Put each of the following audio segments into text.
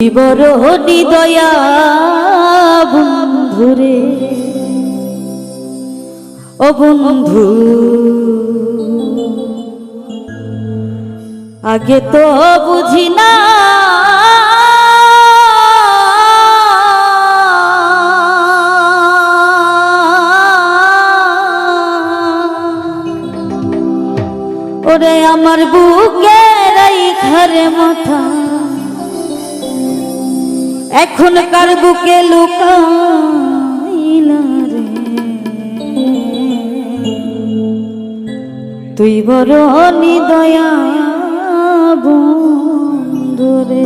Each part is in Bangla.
বিবরণী দয়া বন্ধুরে ও বন্ধু আগে তো বুঝি না ওরে আমার বুকের এই ঘরে মাথা এখন কার বুকে লুকাইলা রে তুই বড় নিদয়া বন্ধুরে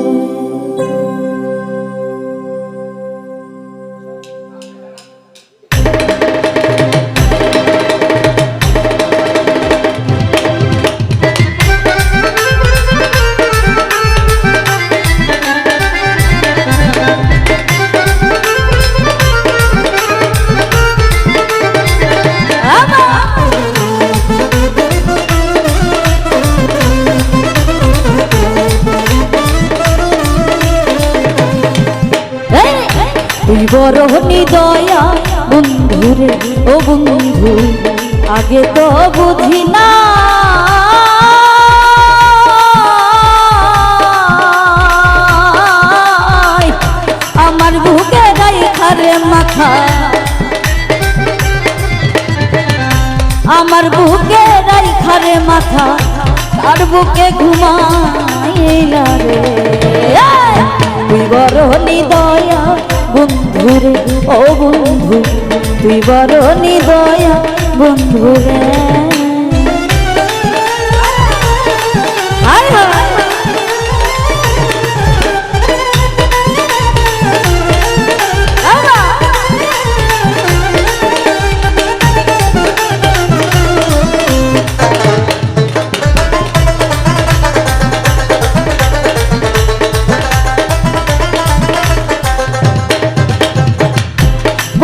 তুই বড় নিদয়া বন্ধুরে ও বন্ধু আগে তো বুঝি না আমার বুকে রাইখারে মাথা আমার বুকে রাইখারে মাথা তার বুকে ঘুমাইলা রে তুই বড় নিদয়া বন্ধুরে ও বন্ধু তুই বড় নিদয়া বন্ধুরে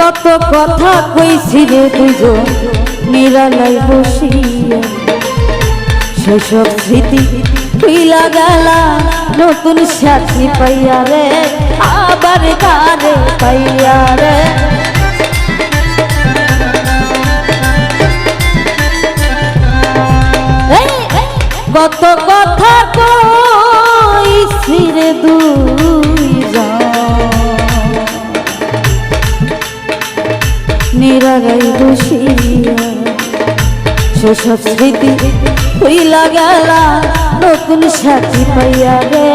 কত কথা কইছি রে দুজন নিরালাই বসিয়া সেসব স্মৃতি ভুইলা গেলা নতুন সাথী পাইয়া রে আবার কারে পাইয়া রে কত কথা কইছি রে দুজন নিরালাই বসিয়া সেসব স্মৃতি হইলা গেলা নতুন সাথী পাইয়া রে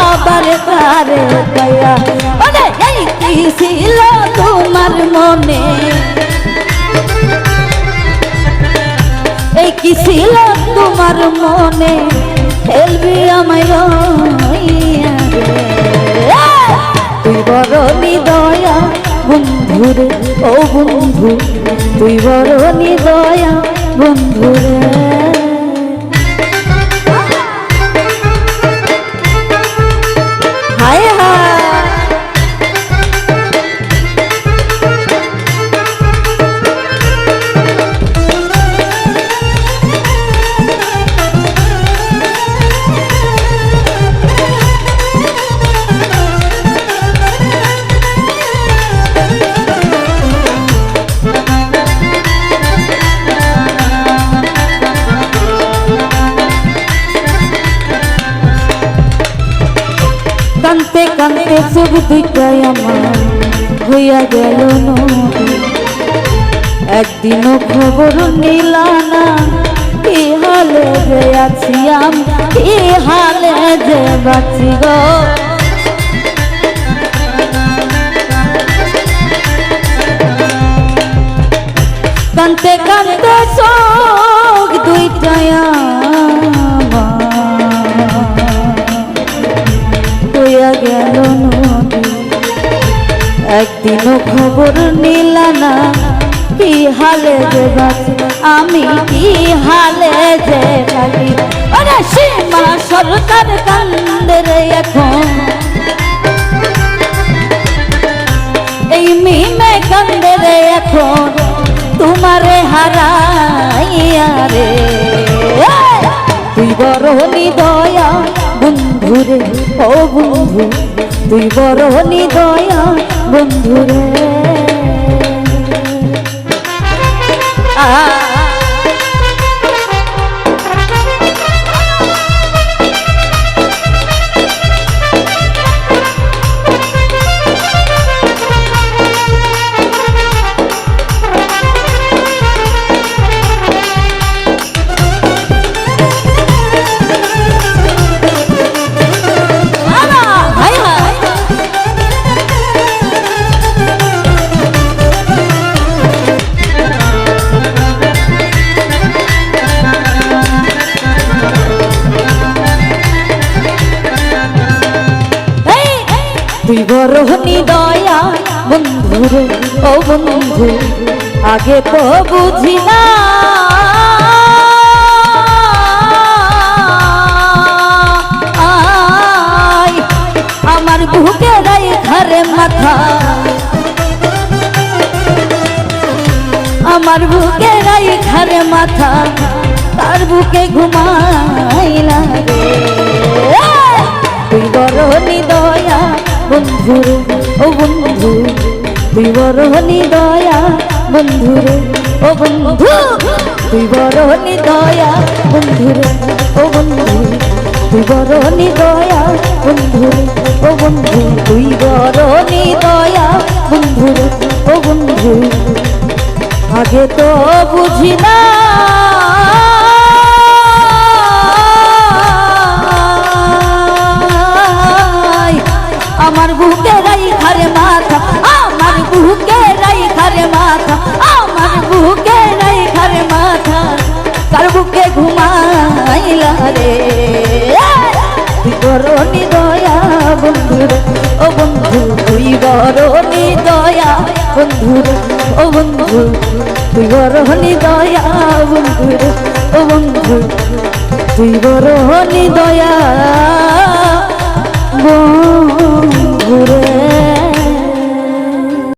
আবার কারে পাইয়া ওরে এই কি ছিল তোমার মনে এই কি ছিল তোমার মনে খেলবি আমায় রইয়া রে তুই বড় নিদয়া বন্ধুরে ও বন্ধু তুই বড় নিদয়া বন্ধুরে হায় হায় কানতে কানতে চোখ দুইটাই আমার হইয়া গেল নদী একদিনও খবর নিলা না কি হালে যে আছি আমি কি হালে যে বাঁচি গো কানতে কানতে চোখ দুইটাই গেল নদী একদিনও খবর নিলা না কি হালে যে বাঁচি আমি কি হালে যে থাকি ওরে সীমা সরকার কান্দে রে এখন এই মিমে কান্দে রে এখন তোমারে হারাইয়া রে তুই বড় নিদয়া বন্ধুরে ও বন্ধু তুই বড় নিদয়া বন্ধুরে তুই বড় নিদয়া বন্ধুরে ও বন্ধু আগে তো বুঝি না আমার বুকে রাই ঘরে মাথা আমার বুকে রাই ঘরে মাথা তার বুকে ঘুমাইলা রে তুই বড় নিদয়া বন্ধুরে ও বন্ধু তুই বড় নিদয়া বন্ধুরে ও বন্ধু তুই বড় নিদয়া বন্ধুরে ও বন্ধু তুই বড় নিদয়া বন্ধুরে ও বন্ধু তুই বড় নিদয়া বন্ধুরে ও বন্ধু আগে তো বুঝি না আমার বুকে রাই ঘরে মাথা আমার বুকে রাই ঘরে মাথা আমার বুকে রাই ঘরে মাথা কার বুকে ঘুমাইলা রে তুই বড় নিদয়া বন্ধুরে ও বন্ধু তুই বড় নিদয়া বন্ধুরে ও বন্ধু তুই বড় নিদয়া বন্ধুরে ও বন্ধু তুই বড় নিদয়া